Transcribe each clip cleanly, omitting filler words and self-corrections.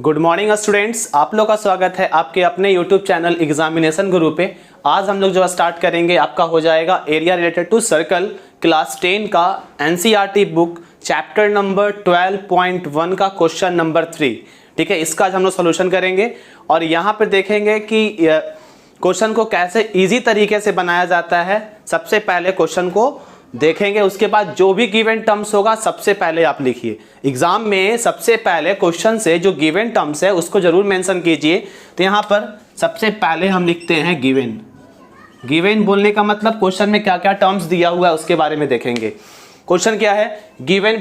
Good morning students, आप लोग का स्वागत है आपके अपने यूट्यूब चैनल एग्जामिनेशन गुरु पे। आज हम लोग जो स्टार्ट करेंगे आपका हो जाएगा area related to circle class 10 का एनसीईआरटी बुक चैप्टर नंबर 12.1 का क्वेश्चन नंबर 3। ठीक है, इसका आज हम लोग सोल्यूशन करेंगे और यहाँ पर देखेंगे कि क्वेश्चन को कैसे इजी तरीके से बनाया जाता है। सबसे पहले क्वेश्चन को देखेंगे, उसके बाद जो भी गिवन टर्म्स होगा सबसे पहले आप लिखिए। एग्जाम में सबसे पहले क्वेश्चन से जो गिवन टर्म्स है उसको जरूर मेंशन कीजिए। तो यहाँ पर सबसे पहले हम लिखते हैं गिवन। गिवन बोलने का मतलब क्वेश्चन में क्या क्या टर्म्स दिया हुआ है उसके बारे में देखेंगे। क्वेश्चन क्या है? Given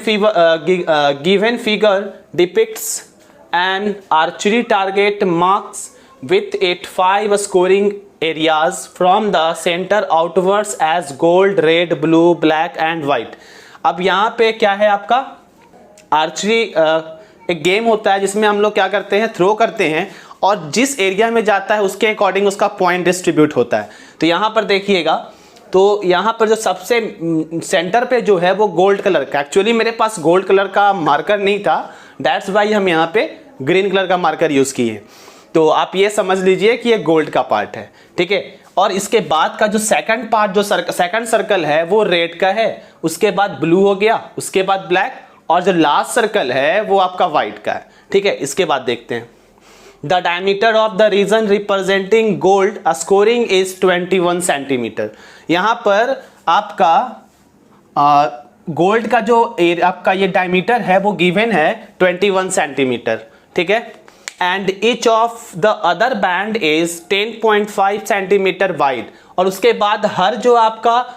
figure depicts an archery target marks with 5 scoring areas from the center outwards as gold, red, blue, black and white। अब यहाँ पे क्या है आपका आर्चरी एक गेम होता है जिसमें हम लोग क्या करते हैं, थ्रो करते हैं और जिस एरिया में जाता है उसके अकॉर्डिंग उसका पॉइंट डिस्ट्रीब्यूट होता है। तो यहाँ पर देखिएगा, तो यहाँ पर जो सबसे सेंटर पे जो है वो गोल्ड कलर का, एक्चुअली मेरे पास गोल्ड कलर का मार्कर नहीं था, दैट्स वाई हम यहाँ पे ग्रीन कलर का मार्कर यूज किए। तो आप ये समझ लीजिए कि ये गोल्ड का पार्ट है। ठीक है, और इसके बाद का जो सेकंड पार्ट जो सेकंड सर्कल है वो रेड का है, उसके बाद ब्लू हो गया, उसके बाद ब्लैक और जो लास्ट सर्कल है वो आपका व्हाइट का है। ठीक है, इसके बाद देखते हैं the diameter of the region representing gold scoring is 21 centimetre. यहाँ पर आपका गोल्ड का जो आपका ये डायमीटर है वो गिवन है 21 सेंटीमीटर। ठीक है, and each of the other band is 10.5 centimetre wide. और उसके बाद हर जो आपका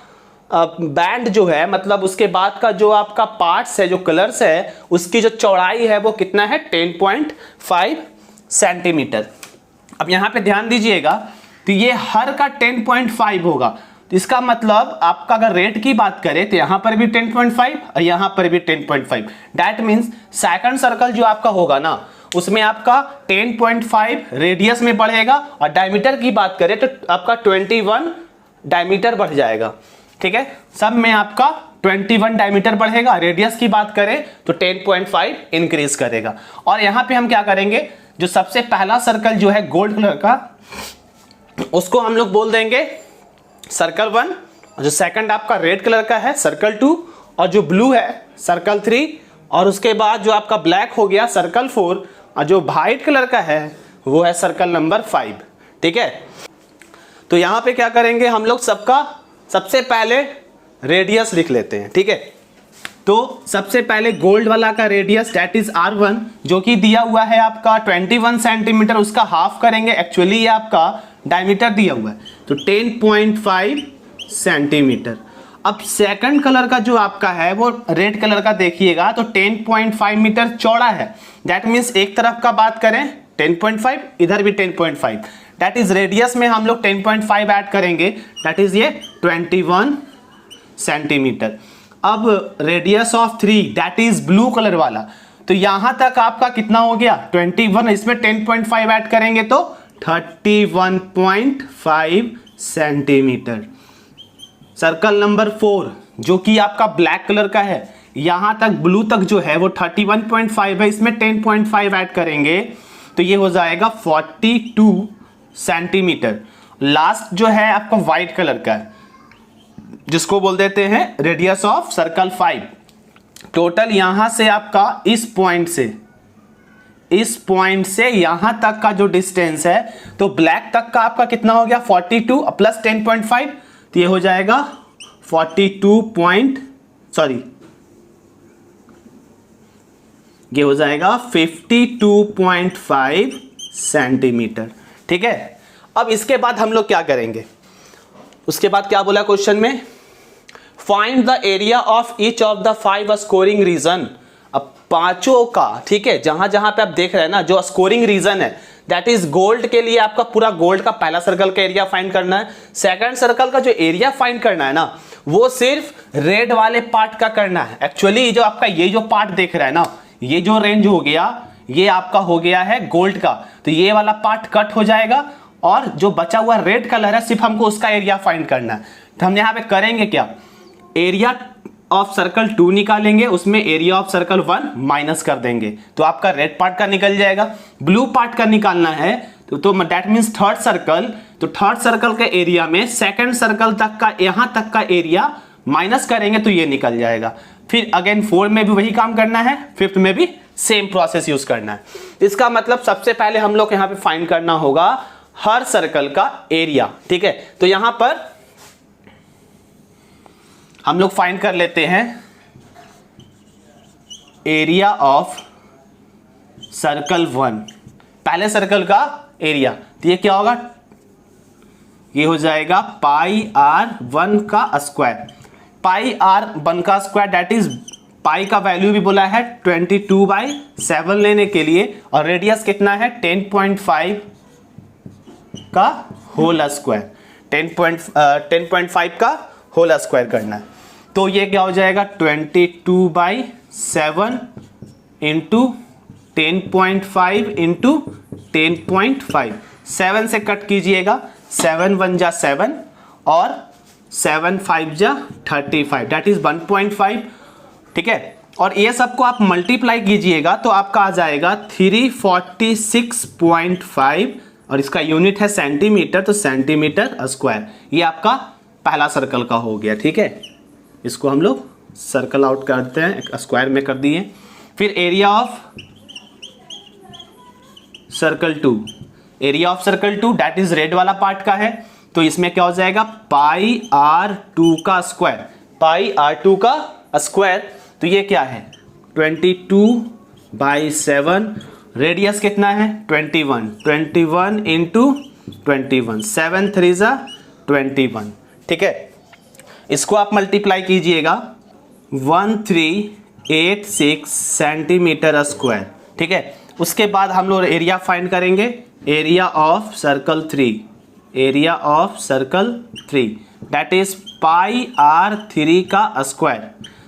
बैंड जो है, मतलब उसके बाद का जो आपका पार्ट्स है, जो कलर्स है, उसकी जो चौड़ाई है वो कितना है 10.5 सेंटीमीटर। अब यहाँ पे ध्यान दीजिएगा, तो ये हर का 10.5 होगा। तो इसका मतलब आपका अगर रेट की बात करें तो यहाँ पर भी 10.5 और यहाँ पर भी 10.5। दैट मीन्स सेकंड सर्कल जो आपका होगा ना उसमें आपका 10.5 रेडियस में बढ़ेगा और डायमीटर की बात करें तो आपका 21 डायमीटर बढ़ जाएगा। ठीक है, सब में आपका 21 डायमीटर बढ़ेगा। रेडियस की बात करें तो 10.5 इंक्रीज करेगा। और यहां पे हम क्या करेंगे, जो सबसे पहला सर्कल जो है गोल्ड कलर का उसको हम लोग बोल देंगे सर्कल 1, जो सेकंड आपका रेड कलर का है सर्कल 2, और जो ब्लू है सर्कल 3, और उसके बाद जो आपका ब्लैक हो गया सर्कल 4, और जो वाइट कलर का है वो है सर्कल नंबर 5। ठीक है, तो यहां पे क्या करेंगे हम लोग, सबका सबसे पहले रेडियस लिख लेते हैं। ठीक है, तो सबसे पहले गोल्ड वाला का रेडियस दैट इज R1 जो कि दिया हुआ है आपका 21 सेंटीमीटर, उसका हाफ करेंगे। एक्चुअली ये आपका डायमीटर दिया हुआ है तो 10.5 सेंटीमीटर। अब सेकंड कलर का जो आपका है वो रेड कलर का देखिएगा तो 10.5 मीटर चौड़ा है। दैट मीन्स एक तरफ का बात करें 10.5, इधर भी 10.5, दैट इज रेडियस में हम लोग 10.5 ऐड करेंगे, दैट इज ये 21 सेंटीमीटर। अब radius of 3 that is blue colour वाला, तो यहां तक आपका कितना हो गया 21, इसमें 10.5 ऐड करेंगे तो 31.5 सेंटीमीटर। सर्कल नंबर 4 जो कि आपका ब्लैक कलर का है, यहां तक ब्लू तक जो है वो 31.5 है, इसमें 10.5 ऐड करेंगे तो ये हो जाएगा 42 सेंटीमीटर। लास्ट जो है आपका व्हाइट कलर का है जिसको बोल देते हैं रेडियस ऑफ सर्कल 5। टोटल यहां से आपका इस पॉइंट से यहां तक का जो डिस्टेंस है तो ब्लैक तक का आपका कितना हो गया 42 प्लस 10.5, तो ये हो जाएगा 52.5 सेंटीमीटर। ठीक है, अब इसके बाद हम लोग क्या करेंगे, उसके बाद क्या बोला क्वेश्चन में, find the area of each of the 5 scoring region. अब पांचों का, ठीक है, जहां जहां पे आप देख रहे हैं ना जो स्कोरिंग रीजन है दैट इज गोल्ड के लिए आपका पूरा गोल्ड का पहला सर्कल का एरिया फाइंड करना है। सेकंड सर्कल का जो एरिया फाइंड करना है ना वो सिर्फ रेड वाले पार्ट का करना है। एक्चुअली जो आपका ये जो पार्ट देख रहा है ना, ये जो रेंज हो गया ये आपका हो गया है गोल्ड का, तो ये वाला पार्ट कट हो जाएगा और जो बचा हुआ रेड कलर है सिर्फ हमको उसका एरिया फाइंड करना है। तो हम यहाँ पे करेंगे क्या, एरिया ऑफ सर्कल 2 निकालेंगे, उसमें एरिया ऑफ सर्कल 1 माइनस कर देंगे, तो आपका रेड पार्ट का निकल जाएगा। ब्लू पार्ट का निकालना है तो दैट मीन्स थर्ड सर्कल, तो थर्ड सर्कल के एरिया में सेकंड सर्कल तक का, यहां तक का एरिया माइनस करेंगे तो ये निकल जाएगा। फिर अगेन 4 में भी वही काम करना है, 5th में भी सेम प्रोसेस यूज करना है। इसका मतलब सबसे पहले हम लोग यहां पे फाइंड करना होगा हर सर्कल का एरिया, ठीक है। तो यहां पर हम लोग फाइंड कर लेते हैं एरिया ऑफ सर्कल 1, पहले सर्कल का एरिया। तो ये क्या होगा, ये हो जाएगा पाई आर 1 का स्क्वायर, पाई आर 1 का स्क्वायर, दैट इज पाई का वैल्यू भी बोला है 22/7 लेने के लिए, और रेडियस कितना है 10.5 का होल स्क्वायर, 10.5 का होल स्क्वायर करना है। तो ये क्या हो जाएगा 22/7 इंटू 10.5 इंटू 10.5, 7 से कट कीजिएगा, 7 1 जा 7 और 7 5 जा 35, दैट इज 1.5, ठीक है। और ये सबको आप मल्टीप्लाई कीजिएगा तो आपका आ जाएगा 346.5, और इसका यूनिट है सेंटीमीटर, तो सेंटीमीटर स्क्वायर। ये आपका पहला सर्कल का हो गया, ठीक है। इसको हम लोग सर्कल आउट करते हैं, स्क्वायर में कर दिए। फिर area of circle 2, area of circle 2 that is red वाला पार्ट का है, तो इसमें क्या हो जाएगा पाई आर 2 का स्क्वायर, पाई आर 2 का स्क्वायर, तो ये क्या है 22/7, रेडियस कितना है 21 इंटू 21, 7 3 जा 21, ठीक है। इसको आप मल्टीप्लाई कीजिएगा 1386 सेंटीमीटर स्क्वायर, ठीक है। उसके बाद हम लोग एरिया फाइंड करेंगे, area of circle 3, area of circle 3 that is pi r 3 का स्क्वायर,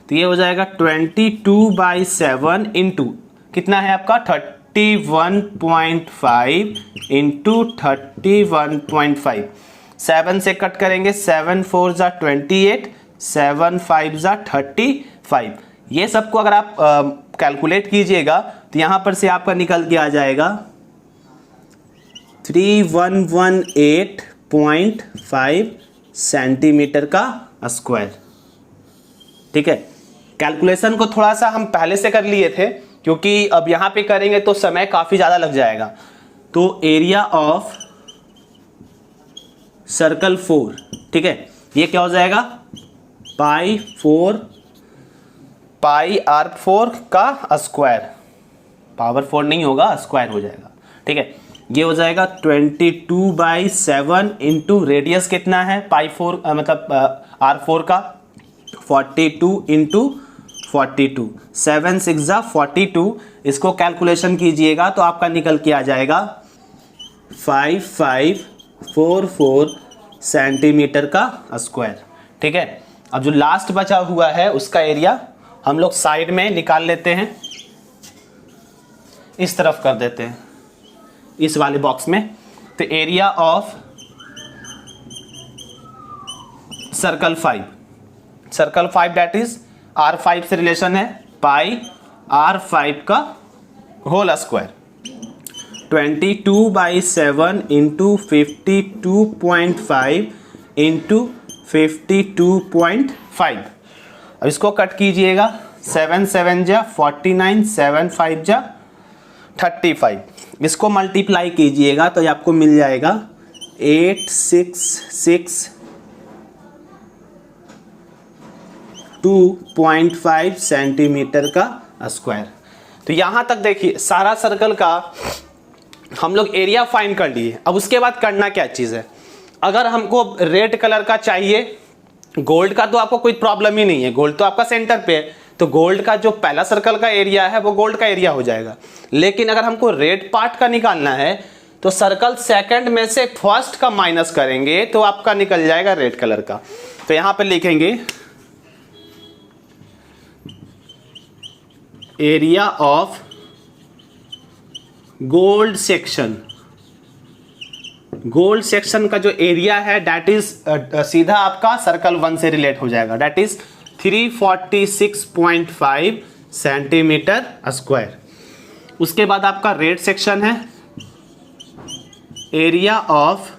तो ये हो जाएगा 22/7 इंटू कितना है आपका 31.5 इंटू 31.5, 7 से कट करेंगे, 7 4 जा 28, 7 5 जा 35। ये सबको अगर आप कैलकुलेट कीजिएगा तो यहां पर से आपका निकल के आ जाएगा 3118.5 सेंटीमीटर का स्क्वायर, ठीक है। कैलकुलेशन को थोड़ा सा हम पहले से कर लिए थे, क्योंकि अब यहां पे करेंगे तो समय काफी ज्यादा लग जाएगा। तो एरिया ऑफ सर्कल 4, ठीक है, ये क्या हो जाएगा पाई आर 4 का स्क्वायर, पावर 4 नहीं होगा, स्क्वायर हो जाएगा, ठीक है। ये हो जाएगा 22/7 इंटू रेडियस कितना है पाई 4 मतलब आर 4 का 42 इंटू 42, 7 6 जा 42, इसको कैलकुलेशन कीजिएगा तो आपका निकल के आ जाएगा 5544 सेंटीमीटर का स्क्वायर, ठीक है। अब जो लास्ट बचा हुआ है उसका एरिया हम लोग साइड में निकाल लेते हैं, इस तरफ कर देते हैं इस वाले बॉक्स में। तो area of circle 5, circle 5 that is R5 से रिलेशन है पाई R5 का होल स्क्वायर, 22/7 इंटू 52.5 इंटू 52.5। अब इसको कट कीजिएगा, 7 7 जा 49, 7 5 जा 35, इसको मल्टीप्लाई कीजिएगा तो ये आपको मिल जाएगा 866.2.5 सेंटीमीटर का स्क्वायर। तो यहां तक देखिए सारा सर्कल का हम लोग एरिया फाइंड कर लिए। अब उसके बाद करना क्या चीज़ है, अगर हमको रेड कलर का चाहिए, गोल्ड का तो आपको कोई प्रॉब्लम ही नहीं है, गोल्ड तो आपका सेंटर पे है, तो गोल्ड का जो पहला सर्कल का एरिया है वो गोल्ड का एरिया हो जाएगा। लेकिन अगर हमको रेड पार्ट का निकालना है तो सर्कल सेकंड में से फर्स्ट का माइनस करेंगे तो आपका निकल जाएगा रेड कलर का। तो यहां पे लिखेंगे area of gold section, gold section का जो एरिया है दैट इज सीधा आपका सर्कल 1 से रिलेट हो जाएगा, दैट इज 346.5 सेंटीमीटर स्क्वायर। उसके बाद आपका रेड सेक्शन है, area of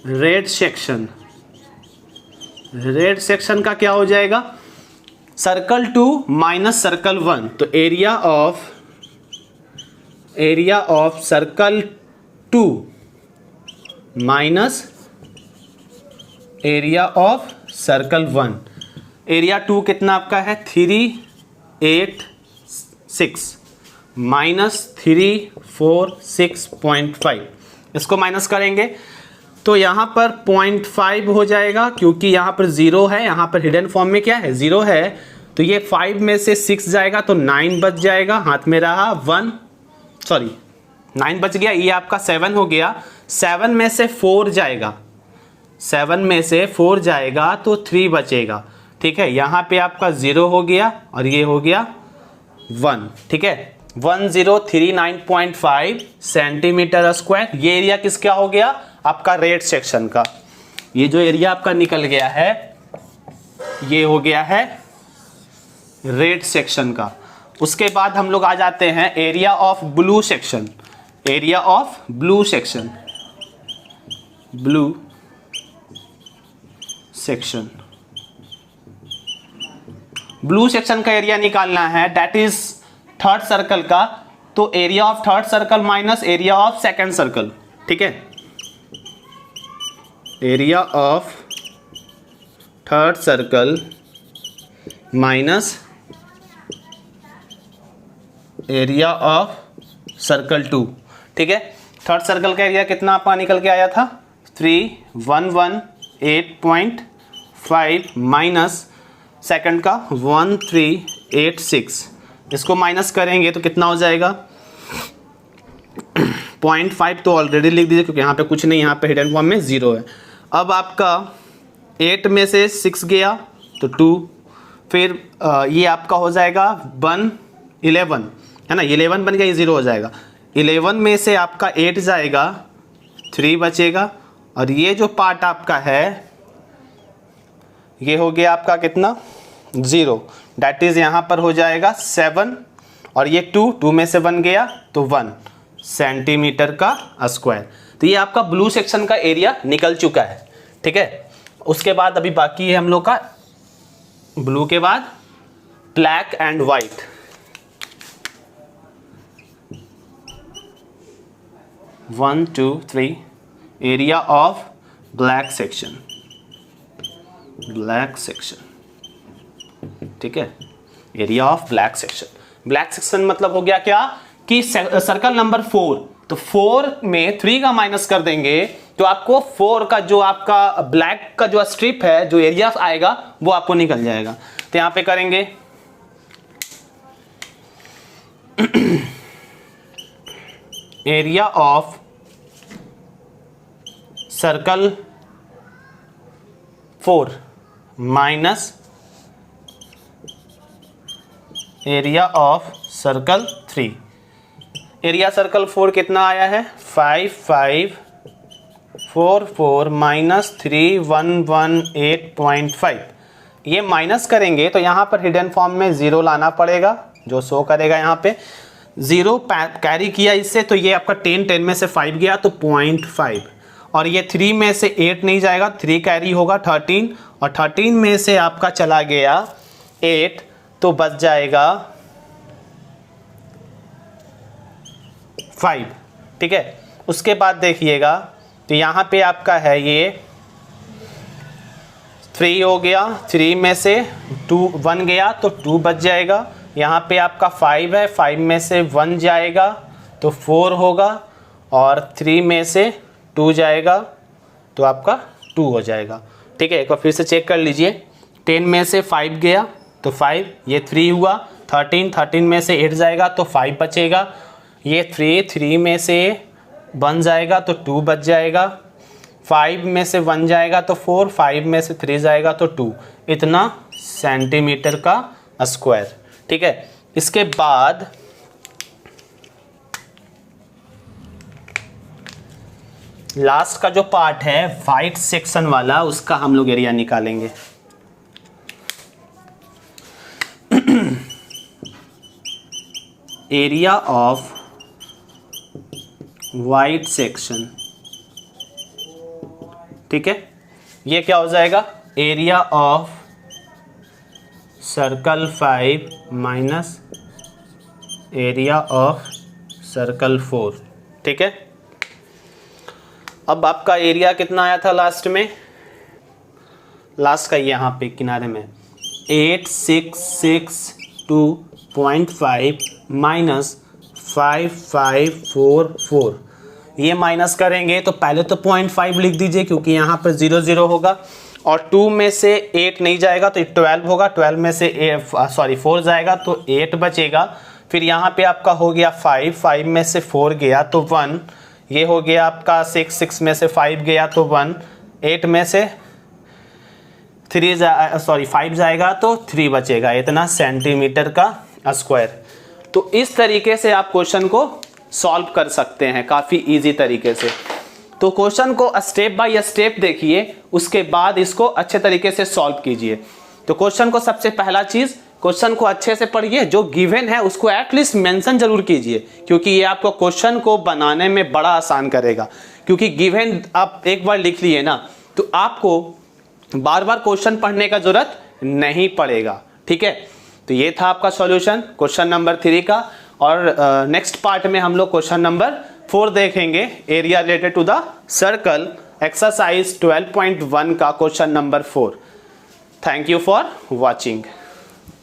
red section. Red section का क्या हो जाएगा, सर्कल 2 माइनस सर्कल 1, तो area of circle 2 minus area of circle 1। Area 2 कितना आपका है 386 माइनस 346.5, इसको माइनस करेंगे तो यहाँ पर 0.5 हो जाएगा, क्योंकि यहाँ पर 0 है, यहाँ पर हिडन फॉर्म में क्या है 0 है, तो ये 5 में से 6 जाएगा तो 9 बच जाएगा, हाथ में रहा 9 बच गया, ये आपका 7 हो गया। 7 में से 4 जाएगा, 7 में से 4 जाएगा तो 3 बचेगा, ठीक है। यहाँ पे आपका 0 हो गया और ये हो गया 1, ठीक है। 1039.5 सेंटीमीटर स्क्वायर, ये एरिया किसका हो गया, आपका रेड सेक्शन का। ये जो एरिया आपका निकल गया है ये हो गया है रेड सेक्शन का। उसके बाद हम लोग आ जाते हैं area of blue section. Area of blue section, blue section, blue section का एरिया निकालना है, दैट इज थर्ड सर्कल का, तो area of third circle minus area of second circle, ठीक है। Area of third circle minus area of circle 2, ठीक है। Third circle का एरिया कितना आपका निकल के आया था 3118.5 माइनस सेकंड का 1386, इसको माइनस करेंगे तो कितना हो जाएगा 0.5, तो ऑलरेडी लिख दीजिए क्योंकि यहाँ पे कुछ नहीं, यहाँ पे हिडन फॉर्म में 0 है। अब आपका 8 में से 6 गया तो 2, फिर ये आपका हो जाएगा 11 है ना, 11 बन गया, ये 0 हो जाएगा। 11 में से आपका 8 जाएगा 3 बचेगा, और ये जो पार्ट आपका है ये हो गया आपका कितना 0, डैट इज यहाँ पर हो जाएगा 7, और ये 2 में से 1 गया तो 1 सेंटीमीटर का स्क्वायर। तो ये आपका ब्लू सेक्शन का एरिया निकल चुका है, ठीक है। उसके बाद अभी बाकी है हम लोग का ब्लू के बाद black and white. One two three, area of black section, black section, ठीक है। Area of black section, black section मतलब हो गया क्या कि सर्कल नंबर 4, तो 4 में 3 का माइनस कर देंगे तो आपको 4 का जो आपका ब्लैक का जो स्ट्रिप है, जो एरिया आएगा वो आपको निकल जाएगा। तो यहां पे करेंगे area of circle 4 minus area of circle 3। Area circle 4 कितना आया है 5544 माइनस 3118.5। ये माइनस करेंगे तो यहाँ पर हिडन फॉर्म में 0 लाना पड़ेगा, जो शो करेगा यहाँ पे 0 कैरी किया इससे, तो ये आपका 10 में से 5 गया तो 0.5, और ये 3 में से 8 नहीं जाएगा, 3 कैरी होगा 13, और 13 में से आपका चला गया 8 तो बच जाएगा 5, ठीक है। उसके बाद देखिएगा तो यहाँ पे आपका है ये 3 हो गया, 3 में से 1 गया तो 2 बच जाएगा। यहाँ पे आपका 5 है, 5 में से 1 जाएगा तो 4 होगा, और 3 में से 2 जाएगा तो आपका 2 हो जाएगा, ठीक है। एक बार फिर से चेक कर लीजिए, 10 में से 5 गया तो 5, ये 3 हुआ, 13 में से 8 जाएगा तो 5 बचेगा, ये 3 में से 1 जाएगा तो 2 बच जाएगा, 5 में से 1 जाएगा तो 4, 5 में से 3 जाएगा तो 2, इतना सेंटीमीटर का स्क्वायर, ठीक है। इसके बाद लास्ट का जो पार्ट है वाइट सेक्शन वाला, उसका हम लोग एरिया निकालेंगे। एरिया ऑफ वाइड सेक्शन, ठीक है, ये क्या हो जाएगा, area of circle 5 minus area of circle 4, ठीक है। अब आपका एरिया कितना आया था लास्ट में, लास्ट का यहाँ पे किनारे में 8662.5 माइनस 5544, ये माइनस करेंगे तो पहले तो 0.5 लिख दीजिए क्योंकि यहाँ पर 0 0 होगा, और 2 में से 8 नहीं जाएगा तो 12 होगा, 12 में से 4 जाएगा तो 8 बचेगा। फिर यहाँ पे आपका हो गया 5 में से 4 गया तो 1, ये हो गया आपका 6 में से 5 गया तो 1, 8 में से 5 जाएगा तो 3 बचेगा, इतना सेंटीमीटर का स्क्वायर। तो इस तरीके से आप क्वेश्चन को सॉल्व कर सकते हैं काफ़ी इजी तरीके से। तो क्वेश्चन को स्टेप बाय स्टेप देखिए, उसके बाद इसको अच्छे तरीके से सॉल्व कीजिए। तो क्वेश्चन को सबसे पहला चीज़, क्वेश्चन को अच्छे से पढ़िए, जो गिवन है उसको एटलीस्ट मेंशन जरूर कीजिए क्योंकि ये आपको क्वेश्चन को बनाने में बड़ा आसान करेगा। क्योंकि गिवन आप एक बार लिख लिए ना तो आपको बार बार क्वेश्चन पढ़ने का जरूरत नहीं पड़ेगा, ठीक है। तो ये था आपका सॉल्यूशन क्वेश्चन नंबर 3 का, और नेक्स्ट पार्ट में हम लोग क्वेश्चन नंबर 4 देखेंगे, area related to the circle, exercise 12.1 का question number 4। Thank you for watching.